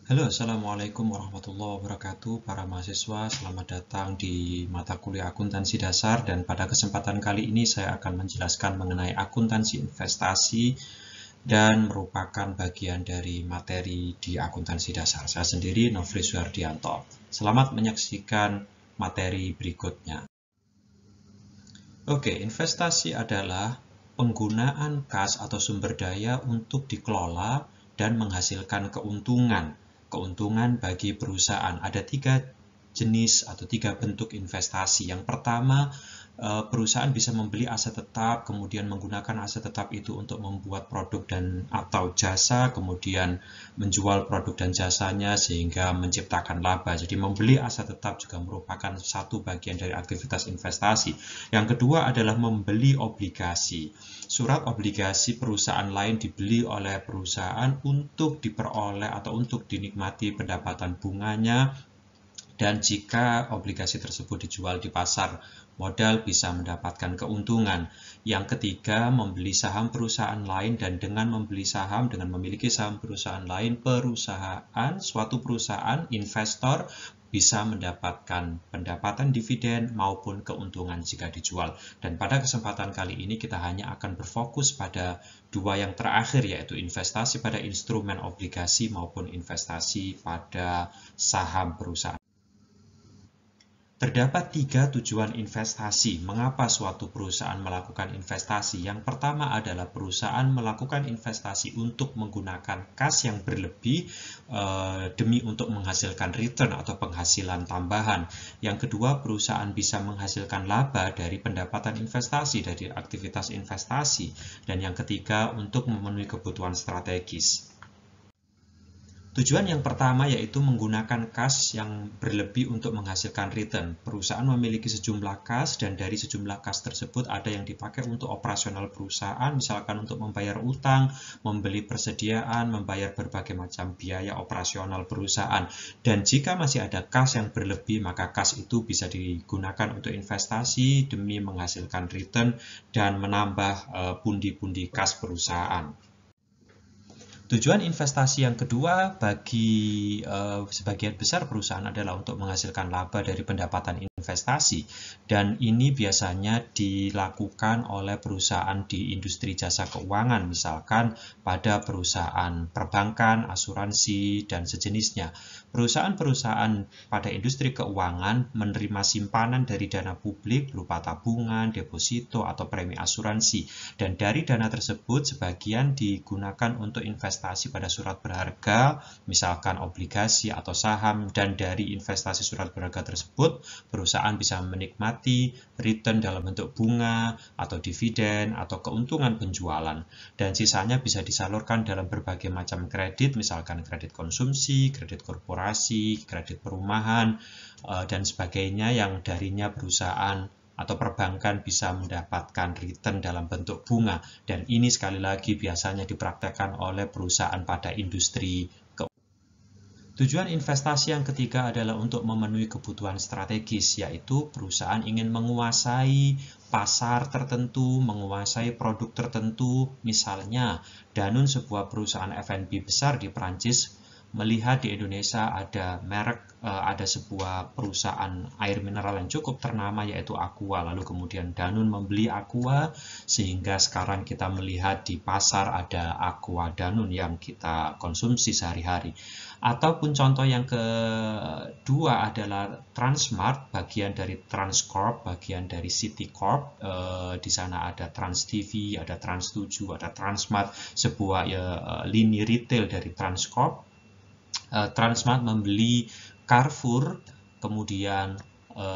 Halo, Assalamualaikum warahmatullahi wabarakatuh. Para mahasiswa, selamat datang di mata kuliah akuntansi dasar dan pada kesempatan kali ini saya akan menjelaskan mengenai akuntansi investasi dan merupakan bagian dari materi di akuntansi dasar. Saya sendiri, Nofri Suhardianto. Selamat menyaksikan materi berikutnya. Oke, investasi adalah penggunaan kas atau sumber daya untuk dikelola dan menghasilkan keuntungan. Keuntungan bagi perusahaan. Ada tiga jenis atau tiga bentuk investasi. Yang pertama, perusahaan bisa membeli aset tetap, kemudian menggunakan aset tetap itu untuk membuat produk dan atau jasa, kemudian menjual produk dan jasanya sehingga menciptakan laba. Jadi membeli aset tetap juga merupakan satu bagian dari aktivitas investasi. Yang kedua adalah membeli obligasi. Surat obligasi perusahaan lain dibeli oleh perusahaan untuk diperoleh atau untuk dinikmati pendapatan bunganya, dan jika obligasi tersebut dijual di pasar modal bisa mendapatkan keuntungan. Yang ketiga, membeli saham perusahaan lain, dan dengan membeli saham, dengan memiliki saham perusahaan lain, suatu perusahaan, investor bisa mendapatkan pendapatan dividen maupun keuntungan jika dijual. Dan pada kesempatan kali ini kita hanya akan berfokus pada dua yang terakhir, yaitu investasi pada instrumen obligasi maupun investasi pada saham perusahaan. Terdapat tiga tujuan investasi. Mengapa suatu perusahaan melakukan investasi? Yang pertama adalah perusahaan melakukan investasi untuk menggunakan kas yang berlebih demi untuk menghasilkan return atau penghasilan tambahan. Yang kedua, perusahaan bisa menghasilkan laba dari pendapatan investasi, dari aktivitas investasi. Dan yang ketiga, untuk memenuhi kebutuhan strategis. Tujuan yang pertama yaitu menggunakan kas yang berlebih untuk menghasilkan return. Perusahaan memiliki sejumlah kas, dan dari sejumlah kas tersebut ada yang dipakai untuk operasional perusahaan, misalkan untuk membayar utang, membeli persediaan, membayar berbagai macam biaya operasional perusahaan. Dan jika masih ada kas yang berlebih, maka kas itu bisa digunakan untuk investasi demi menghasilkan return dan menambah pundi-pundi kas perusahaan. Tujuan investasi yang kedua bagi sebagian besar perusahaan adalah untuk menghasilkan laba dari pendapatan investasi, dan ini biasanya dilakukan oleh perusahaan di industri jasa keuangan, misalkan pada perusahaan perbankan, asuransi, dan sejenisnya. Perusahaan-perusahaan pada industri keuangan menerima simpanan dari dana publik berupa tabungan, deposito, atau premi asuransi, dan dari dana tersebut sebagian digunakan untuk investasi pada surat berharga, misalkan obligasi atau saham, dan dari investasi surat berharga tersebut perusahaan bisa menikmati return dalam bentuk bunga atau dividen atau keuntungan penjualan, dan sisanya bisa disalurkan dalam berbagai macam kredit, misalkan kredit konsumsi, kredit korporasi, kredit perumahan, dan sebagainya, yang darinya perusahaan atau perbankan bisa mendapatkan return dalam bentuk bunga. Dan ini sekali lagi biasanya dipraktekkan oleh perusahaan pada industri keuangan. Tujuan investasi yang ketiga adalah untuk memenuhi kebutuhan strategis, yaitu perusahaan ingin menguasai pasar tertentu, menguasai produk tertentu. Misalnya, Danone, sebuah perusahaan F&B besar di Prancis, melihat di Indonesia ada sebuah perusahaan air mineral yang cukup ternama yaitu Aqua, lalu kemudian Danone membeli Aqua, sehingga sekarang kita melihat di pasar ada Aqua Danone yang kita konsumsi sehari-hari. Ataupun contoh yang kedua adalah Transmart, bagian dari Transcorp, bagian dari Citicorp. Di sana ada Trans TV, ada Trans 7, ada Transmart, sebuah lini retail dari Transcorp. Transmart membeli Carrefour, kemudian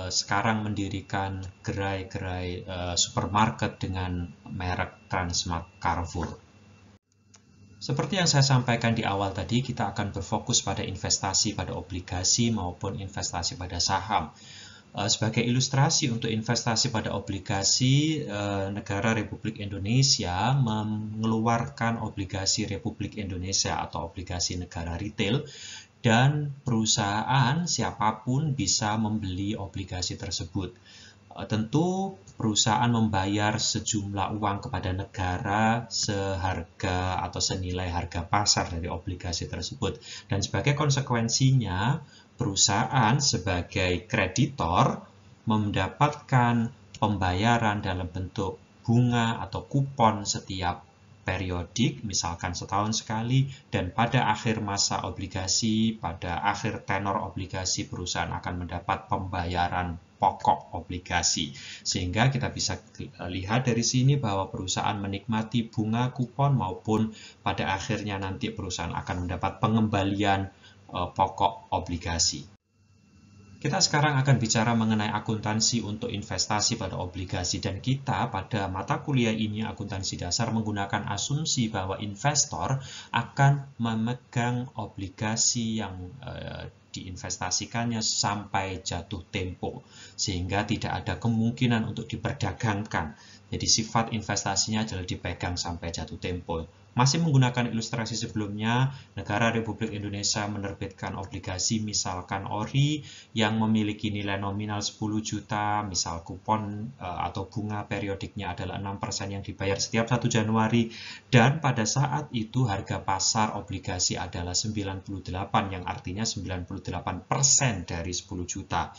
sekarang mendirikan gerai-gerai supermarket dengan merek Transmart Carrefour. Seperti yang saya sampaikan di awal tadi, kita akan berfokus pada investasi pada obligasi maupun investasi pada saham. Sebagai ilustrasi untuk investasi pada obligasi, negara Republik Indonesia mengeluarkan obligasi Republik Indonesia atau obligasi negara retail, dan perusahaan siapapun bisa membeli obligasi tersebut. Tentu perusahaan membayar sejumlah uang kepada negara seharga atau senilai harga pasar dari obligasi tersebut. Dan sebagai konsekuensinya, perusahaan sebagai kreditor mendapatkan pembayaran dalam bentuk bunga atau kupon setiap periodik, misalkan setahun sekali, dan pada akhir masa obligasi, pada akhir tenor obligasi, perusahaan akan mendapat pembayaran pokok obligasi. Sehingga kita bisa lihat dari sini bahwa perusahaan menikmati bunga kupon maupun pada akhirnya nanti perusahaan akan mendapat pengembalian pokok obligasi. Kita sekarang akan bicara mengenai akuntansi untuk investasi pada obligasi, dan kita pada mata kuliah ini akuntansi dasar menggunakan asumsi bahwa investor akan memegang obligasi yang diinvestasikannya sampai jatuh tempo, sehingga tidak ada kemungkinan untuk diperdagangkan. Jadi sifat investasinya adalah dipegang sampai jatuh tempo. Masih menggunakan ilustrasi sebelumnya, negara Republik Indonesia menerbitkan obligasi misalkan ORI yang memiliki nilai nominal 10 juta, misal kupon atau bunga periodiknya adalah 6% yang dibayar setiap 1 Januari, dan pada saat itu harga pasar obligasi adalah 98, yang artinya 98% dari 10 juta.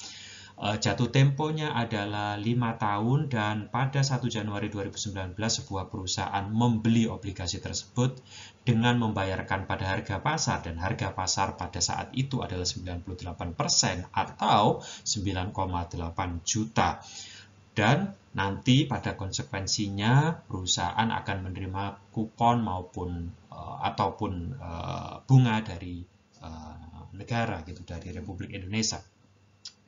Jatuh temponya adalah 5 tahun, dan pada 1 Januari 2019 sebuah perusahaan membeli obligasi tersebut dengan membayarkan pada harga pasar, dan harga pasar pada saat itu adalah 98% atau 9,8 juta. Dan nanti pada konsekuensinya perusahaan akan menerima kupon ataupun bunga dari negara gitu, dari Republik Indonesia.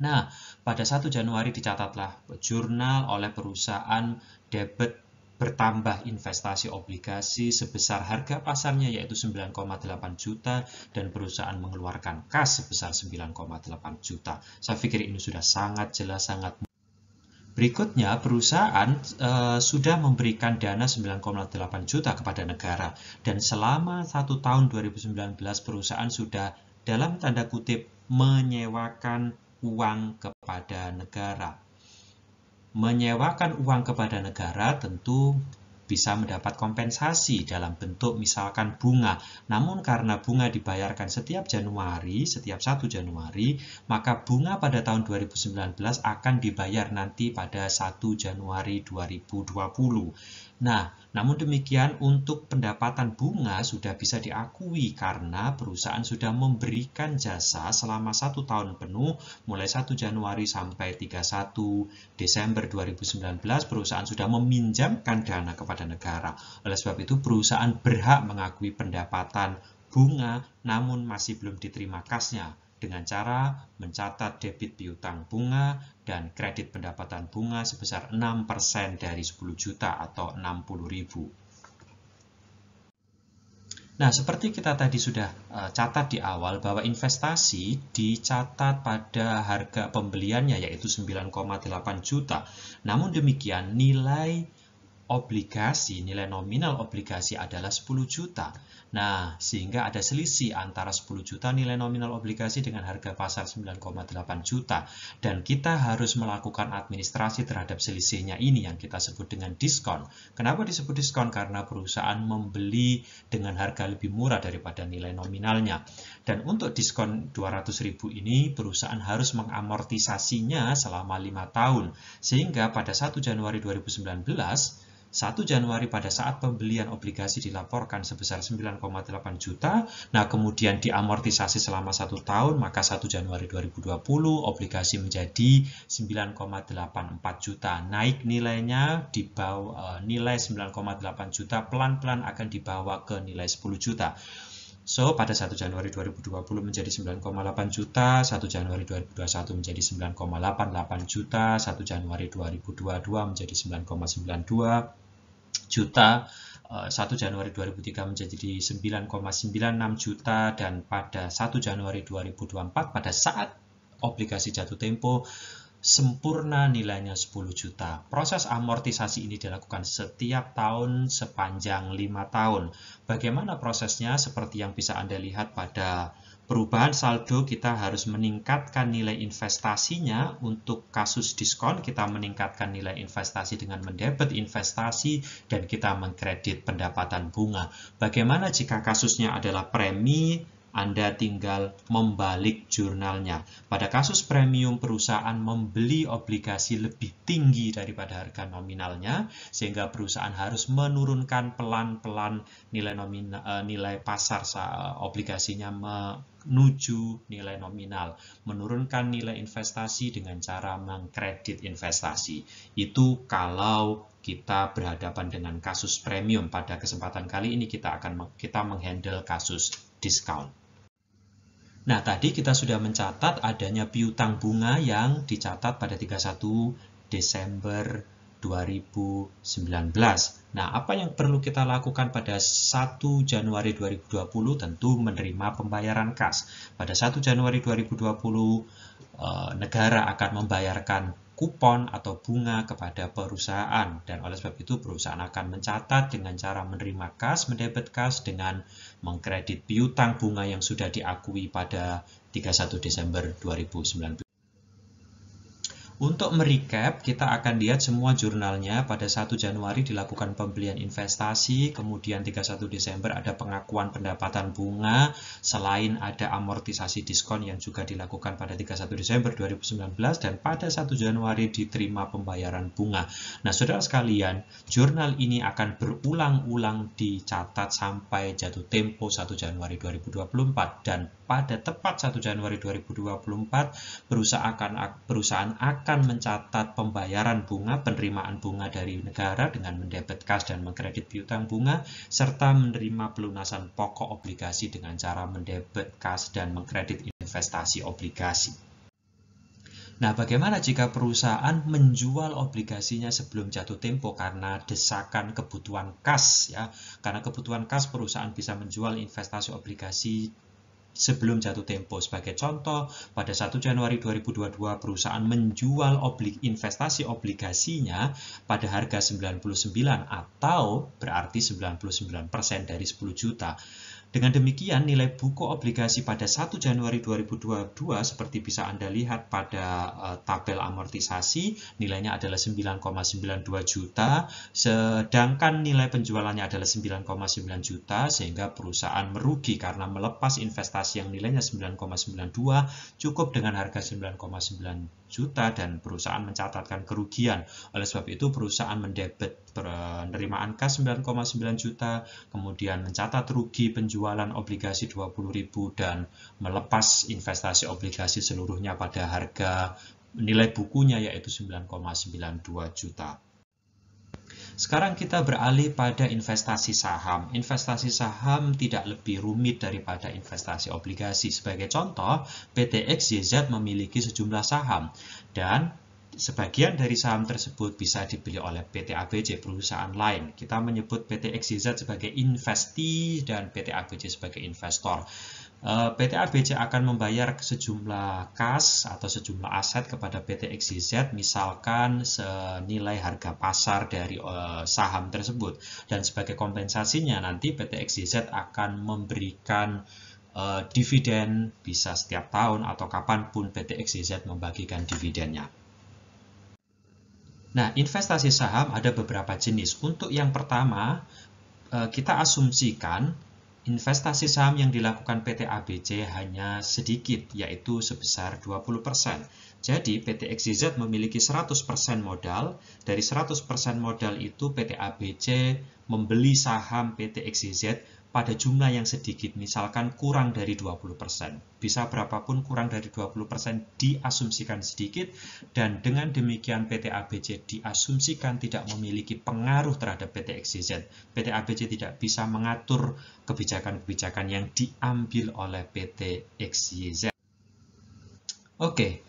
Nah, pada 1 Januari dicatatlah jurnal oleh perusahaan debit bertambah investasi obligasi sebesar harga pasarnya yaitu 9,8 juta, dan perusahaan mengeluarkan kas sebesar 9,8 juta. Saya pikir ini sudah sangat jelas, sangat mudah. Berikutnya, perusahaan sudah memberikan dana 9,8 juta kepada negara, dan selama 1 tahun 2019 perusahaan sudah dalam tanda kutip menyewakan uang kepada negara. Menyewakan uang kepada negara tentu bisa mendapat kompensasi dalam bentuk misalkan bunga. Namun karena bunga dibayarkan setiap Januari, setiap 1 Januari, maka bunga pada tahun 2019 akan dibayar nanti pada 1 Januari 2020. Nah, namun demikian untuk pendapatan bunga sudah bisa diakui karena perusahaan sudah memberikan jasa selama 1 tahun penuh, mulai 1 Januari sampai 31 Desember 2019, perusahaan sudah meminjamkan dana kepada negara. Oleh sebab itu, perusahaan berhak mengakui pendapatan bunga, namun masih belum diterima kasnya, dengan cara mencatat debit piutang bunga dan kredit pendapatan bunga sebesar 6% dari 10 juta atau 60.000. Nah, seperti kita tadi sudah catat di awal bahwa investasi dicatat pada harga pembeliannya yaitu 9,8 juta. Namun demikian nilai obligasi, nilai nominal obligasi adalah 10 juta. Nah, sehingga ada selisih antara 10 juta nilai nominal obligasi dengan harga pasar 9,8 juta. Dan kita harus melakukan administrasi terhadap selisihnya ini yang kita sebut dengan diskon. Kenapa disebut diskon? Karena perusahaan membeli dengan harga lebih murah daripada nilai nominalnya. Dan untuk diskon 200.000 ini, perusahaan harus mengamortisasinya selama 5 tahun. Sehingga pada 1 Januari 2019, 1 Januari pada saat pembelian obligasi dilaporkan sebesar 9,8 juta, nah kemudian diamortisasi selama 1 tahun, maka 1 Januari 2020 obligasi menjadi 9,84 juta. Naik nilainya di bawah nilai 9,8 juta, pelan-pelan akan dibawa ke nilai 10 juta. So, pada 1 Januari 2020 menjadi 9,8 juta, 1 Januari 2021 menjadi 9,88 juta, 1 Januari 2022 menjadi 9,92 juta, 1 Januari 2003 menjadi 9,96 juta, dan pada 1 Januari 2024 pada saat obligasi jatuh tempo sempurna nilainya 10 juta. Proses amortisasi ini dilakukan setiap tahun sepanjang 5 tahun. Bagaimana prosesnya? Seperti yang bisa Anda lihat pada perubahan saldo, kita harus meningkatkan nilai investasinya. Untuk kasus diskon, kita meningkatkan nilai investasi dengan mendebit investasi dan kita mengkredit pendapatan bunga. Bagaimana jika kasusnya adalah premi? Anda tinggal membalik jurnalnya. Pada kasus premium, perusahaan membeli obligasi lebih tinggi daripada harga nominalnya, sehingga perusahaan harus menurunkan pelan-pelan nilai pasar obligasinya menuju nilai nominal, menurunkan nilai investasi dengan cara mengkredit investasi. Itu kalau kita berhadapan dengan kasus premium. Pada kesempatan kali ini kita menghandle kasus diskon. Nah, tadi kita sudah mencatat adanya piutang bunga yang dicatat pada 31 Desember 2019. Nah, apa yang perlu kita lakukan pada 1 Januari 2020? Tentu menerima pembayaran kas. Pada 1 Januari 2020, negara akan membayarkan kupon atau bunga kepada perusahaan, dan oleh sebab itu perusahaan akan mencatat dengan cara menerima kas, mendebit kas dengan mengkredit piutang bunga yang sudah diakui pada 31 Desember 2019. Untuk merecap, kita akan lihat semua jurnalnya. Pada 1 Januari dilakukan pembelian investasi, kemudian 31 Desember ada pengakuan pendapatan bunga, selain ada amortisasi diskon yang juga dilakukan pada 31 Desember 2019, dan pada 1 Januari diterima pembayaran bunga. Nah, saudara sekalian, jurnal ini akan berulang-ulang dicatat sampai jatuh tempo 1 Januari 2024, dan pada tepat 1 Januari 2024, perusahaan akan mencatat pembayaran bunga, penerimaan bunga dari negara dengan mendebit kas dan mengkredit piutang bunga, serta menerima pelunasan pokok obligasi dengan cara mendebit kas dan mengkredit investasi obligasi. Nah, bagaimana jika perusahaan menjual obligasinya sebelum jatuh tempo karena desakan kebutuhan kas, ya? Karena kebutuhan kas, perusahaan bisa menjual investasi obligasi sebelum jatuh tempo. Sebagai contoh, pada 1 Januari 2022 perusahaan menjual investasi obligasinya pada harga 99 atau berarti 99% dari 10 juta. Dengan demikian, nilai buku obligasi pada 1 Januari 2022 seperti bisa Anda lihat pada tabel amortisasi, nilainya adalah 9,92 juta, sedangkan nilai penjualannya adalah 9,9 juta, sehingga perusahaan merugi karena melepas investasi yang nilainya 9,92 cukup dengan harga 9,9 juta dan perusahaan mencatatkan kerugian. Oleh sebab itu, perusahaan mendebit penerimaan kas 9,9 juta, kemudian mencatat rugi penjualan obligasi 20.000 dan melepas investasi obligasi seluruhnya pada harga nilai bukunya yaitu 9,92 juta. Sekarang kita beralih pada investasi saham. Investasi saham tidak lebih rumit daripada investasi obligasi. Sebagai contoh, PT XYZ memiliki sejumlah saham dan sebagian dari saham tersebut bisa dibeli oleh PT ABC, perusahaan lain. Kita menyebut PT XYZ sebagai investee dan PT ABC sebagai investor. PT ABC akan membayar sejumlah kas atau sejumlah aset kepada PT XYZ, misalkan senilai harga pasar dari saham tersebut. Dan sebagai kompensasinya nanti PT XYZ akan memberikan dividen, bisa setiap tahun atau kapanpun PT XYZ membagikan dividennya. Nah, investasi saham ada beberapa jenis. Untuk yang pertama, kita asumsikan investasi saham yang dilakukan PT ABC hanya sedikit, yaitu sebesar 20%. Jadi, PT XYZ memiliki 100% modal. Dari 100% modal itu, PT ABC membeli saham PT XYZ pada jumlah yang sedikit, misalkan kurang dari 20%. Bisa berapapun kurang dari 20% diasumsikan sedikit, dan dengan demikian PT ABC diasumsikan tidak memiliki pengaruh terhadap PT XYZ. PT ABC tidak bisa mengatur kebijakan-kebijakan yang diambil oleh PT XYZ. Oke.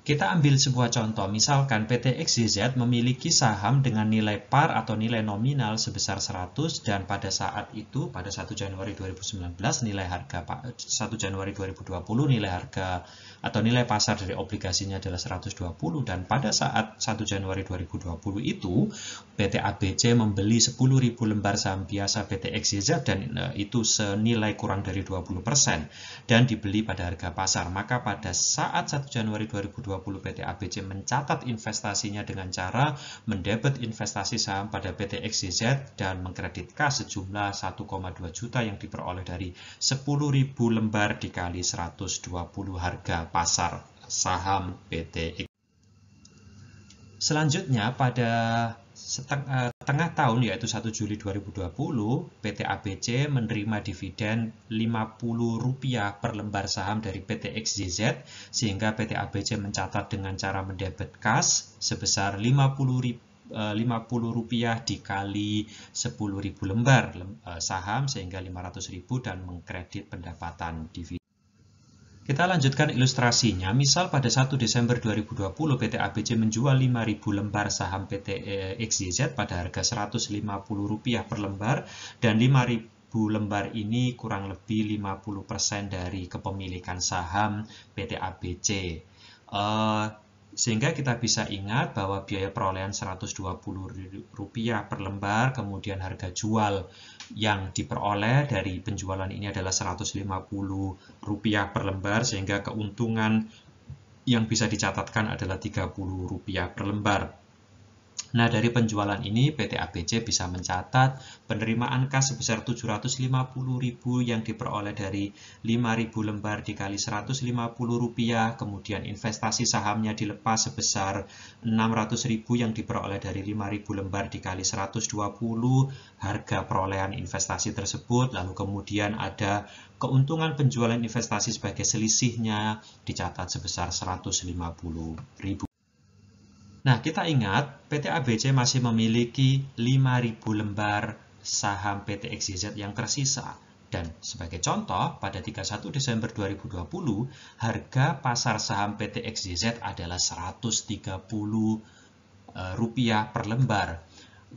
Kita ambil sebuah contoh, misalkan PT XYZ memiliki saham dengan nilai par atau nilai nominal sebesar 100 dan pada saat itu, pada 1 Januari 2019, nilai harga 1 Januari 2020 nilai harga atau nilai pasar dari obligasinya adalah 120 dan pada saat 1 Januari 2020 itu PT ABC membeli 10.000 lembar saham biasa PT XYZ dan itu senilai kurang dari 20% dan dibeli pada harga pasar. Maka pada saat 1 Januari 2020 PT ABC mencatat investasinya dengan cara mendebit investasi saham pada PT XYZ dan mengkredit kas sejumlah 1,2 juta yang diperoleh dari 10.000 lembar dikali 120 harga pasar saham PT XYZ. Selanjutnya pada tengah tahun yaitu 1 Juli 2020, PT ABC menerima dividen Rp50 per lembar saham dari PT XYZ sehingga PT ABC mencatat dengan cara mendebit kas sebesar Rp50 dikali 10.000 lembar saham sehingga 500.000 dan mengkredit pendapatan dividen. Kita lanjutkan ilustrasinya, misal pada 1 Desember 2020 PT ABC menjual 5.000 lembar saham PT XYZ pada harga Rp150 per lembar dan 5.000 lembar ini kurang lebih 50% dari kepemilikan saham PT ABC. Sehingga kita bisa ingat bahwa biaya perolehan Rp120 per lembar, kemudian harga jual yang diperoleh dari penjualan ini adalah Rp150 per lembar, sehingga keuntungan yang bisa dicatatkan adalah Rp30 per lembar. Nah, dari penjualan ini PT ABC bisa mencatat penerimaan kas sebesar Rp750.000 yang diperoleh dari 5.000 lembar dikali Rp150, kemudian investasi sahamnya dilepas sebesar Rp600.000 yang diperoleh dari 5.000 lembar dikali 120 harga perolehan investasi tersebut, lalu kemudian ada keuntungan penjualan investasi sebagai selisihnya dicatat sebesar Rp150.000. Nah, kita ingat PT ABC masih memiliki 5.000 lembar saham PT XYZ yang tersisa. Dan sebagai contoh, pada 31 Desember 2020, harga pasar saham PT XYZ adalah Rp130 per lembar.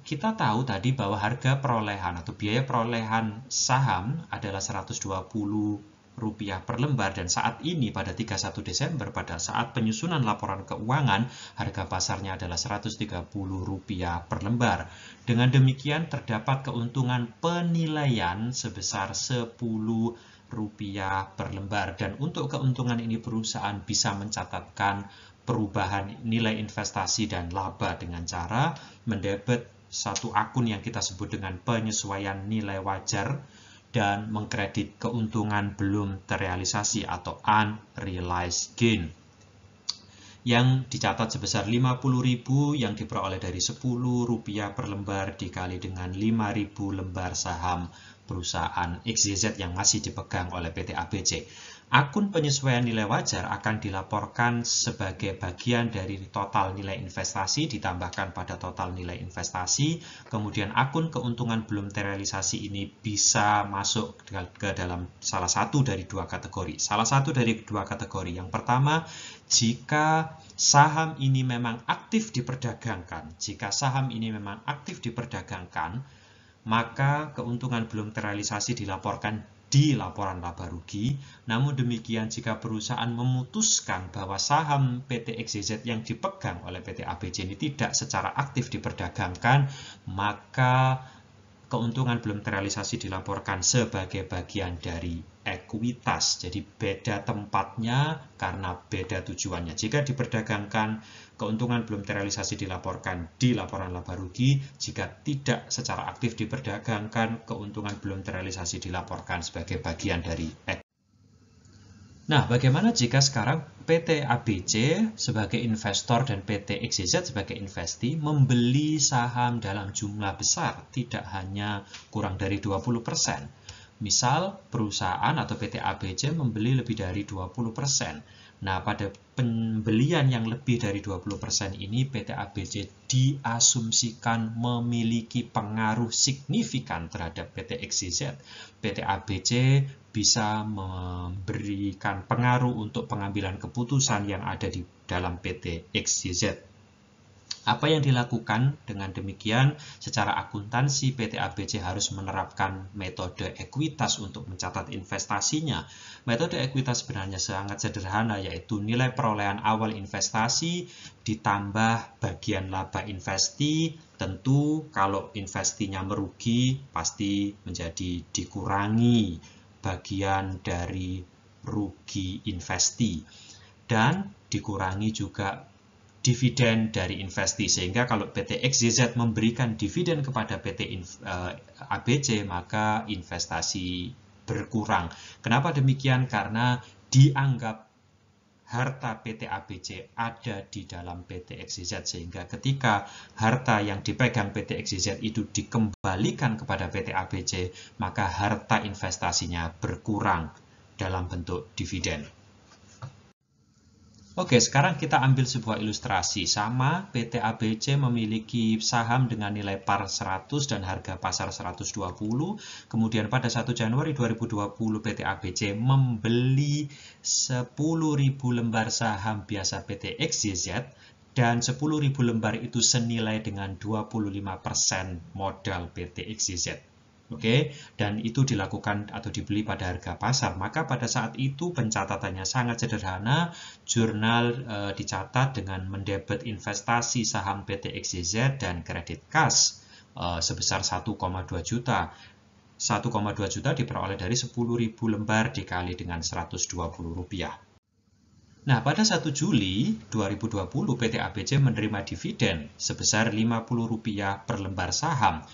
Kita tahu tadi bahwa harga perolehan atau biaya perolehan saham adalah Rp120 per lembar dan saat ini pada 31 Desember pada saat penyusunan laporan keuangan harga pasarnya adalah Rp130 per lembar. Dengan demikian terdapat keuntungan penilaian sebesar Rp10 per lembar dan untuk keuntungan ini perusahaan bisa mencatatkan perubahan nilai investasi dan laba dengan cara mendebit satu akun yang kita sebut dengan penyesuaian nilai wajar dan mengkredit keuntungan belum terrealisasi atau unrealized gain yang dicatat sebesar Rp50.000 yang diperoleh dari Rp10 per lembar dikali dengan 5.000 lembar saham perusahaan XYZ yang masih dipegang oleh PT ABC. Akun penyesuaian nilai wajar akan dilaporkan sebagai bagian dari total nilai investasi ditambahkan pada total nilai investasi. Kemudian akun keuntungan belum terrealisasi ini bisa masuk ke dalam salah satu dari dua kategori. Salah satu dari dua kategori. Yang pertama, jika saham ini memang aktif diperdagangkan. Jika saham ini memang aktif diperdagangkan, maka keuntungan belum terrealisasi dilaporkan di laporan laba rugi. Namun demikian jika perusahaan memutuskan bahwa saham PT XYZ yang dipegang oleh PT ABC ini tidak secara aktif diperdagangkan, maka keuntungan belum terrealisasi dilaporkan sebagai bagian dari ekuitas. Jadi beda tempatnya karena beda tujuannya. Jika diperdagangkan, keuntungan belum terrealisasi dilaporkan di laporan laba rugi. Jika tidak secara aktif diperdagangkan, keuntungan belum terrealisasi dilaporkan sebagai bagian dari ekuitas. Nah, bagaimana jika sekarang PT ABC sebagai investor dan PT XYZ sebagai investi membeli saham dalam jumlah besar, tidak hanya kurang dari 20%. Misal perusahaan atau PT ABC membeli lebih dari 20%. Nah, pada pembelian yang lebih dari 20% ini PT ABC diasumsikan memiliki pengaruh signifikan terhadap PT XYZ. PT ABC bisa memberikan pengaruh untuk pengambilan keputusan yang ada di dalam PT XYZ. Apa yang dilakukan dengan demikian? Secara akuntansi, PT ABC harus menerapkan metode ekuitas untuk mencatat investasinya. Metode ekuitas sebenarnya sangat sederhana, yaitu nilai perolehan awal investasi ditambah bagian laba investi. Tentu kalau investinya merugi, pasti menjadi dikurangi bagian dari rugi investi. Dan dikurangi juga dividen dari investi, sehingga kalau PT XYZ memberikan dividen kepada PT ABC, maka investasi berkurang. Kenapa demikian? Karena dianggap harta PT ABC ada di dalam PT XYZ, sehingga ketika harta yang dipegang PT XYZ itu dikembalikan kepada PT ABC, maka harta investasinya berkurang dalam bentuk dividen. Oke, sekarang kita ambil sebuah ilustrasi. Sama, PT ABC memiliki saham dengan nilai par 100 dan harga pasar 120. Kemudian pada 1 Januari 2020 PT ABC membeli 10.000 lembar saham biasa PT XYZ, dan 10.000 lembar itu senilai dengan 25% modal PT XYZ. Oke, dan itu dilakukan atau dibeli pada harga pasar. Maka pada saat itu pencatatannya sangat sederhana. Jurnal dicatat dengan mendebet investasi saham PT XYZ dan kredit kas sebesar 1,2 juta. 1,2 juta diperoleh dari 10.000 lembar dikali dengan 120 rupiah. Nah, pada 1 Juli 2020 PT ABC menerima dividen sebesar 50 rupiah per lembar saham,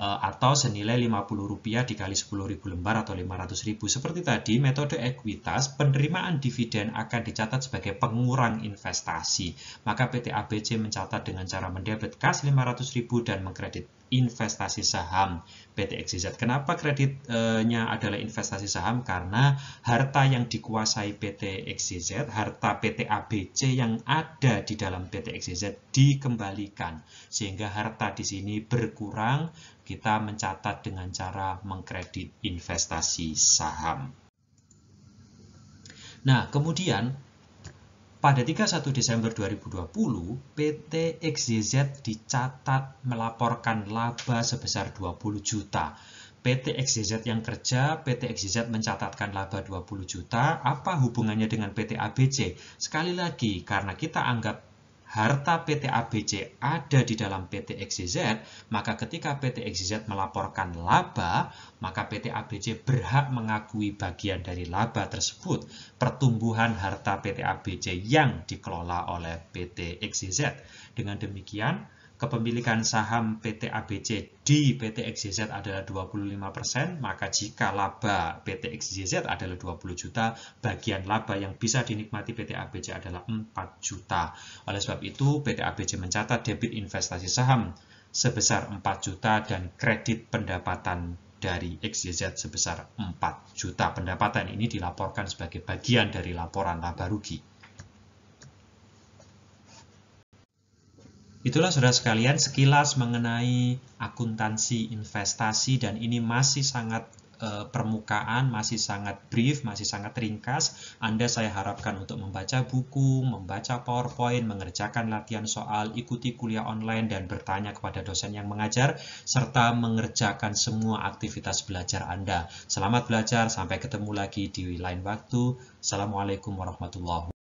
atau senilai Rp50 dikali 10.000 lembar atau 500.000. Seperti tadi, metode ekuitas, penerimaan dividen akan dicatat sebagai pengurang investasi. Maka PT ABC mencatat dengan cara mendebet kas 500.000 dan mengkredit investasi saham PT XYZ. Kenapa kreditnya adalah investasi saham? Karena harta yang dikuasai PT XYZ, harta PT ABC yang ada di dalam PT XYZ dikembalikan, sehingga harta di sini berkurang. Kita mencatat dengan cara mengkredit investasi saham. Nah, kemudian pada 31 Desember 2020, PT XYZ dicatat melaporkan laba sebesar 20 juta. PT XYZ yang kerja, PT XYZ mencatatkan laba 20 juta. Apa hubungannya dengan PT ABC? Sekali lagi, karena kita anggap harta PT ABC ada di dalam PT XYZ, maka ketika PT XYZ melaporkan laba, maka PT ABC berhak mengakui bagian dari laba tersebut, pertumbuhan harta PT ABC yang dikelola oleh PT XYZ. Dengan demikian, kepemilikan saham PT ABC di PT XYZ adalah 25%, maka jika laba PT XYZ adalah 20 juta, bagian laba yang bisa dinikmati PT ABC adalah 4 juta. Oleh sebab itu, PT ABC mencatat debit investasi saham sebesar 4 juta dan kredit pendapatan dari XYZ sebesar 4 juta. Pendapatan ini dilaporkan sebagai bagian dari laporan laba rugi. Itulah saudara sekalian sekilas mengenai akuntansi investasi, dan ini masih sangat permukaan, masih sangat brief, masih sangat ringkas. Anda saya harapkan untuk membaca buku, membaca PowerPoint, mengerjakan latihan soal, ikuti kuliah online dan bertanya kepada dosen yang mengajar, serta mengerjakan semua aktivitas belajar Anda. Selamat belajar, sampai ketemu lagi di lain waktu. Assalamualaikum warahmatullahi wabarakatuh.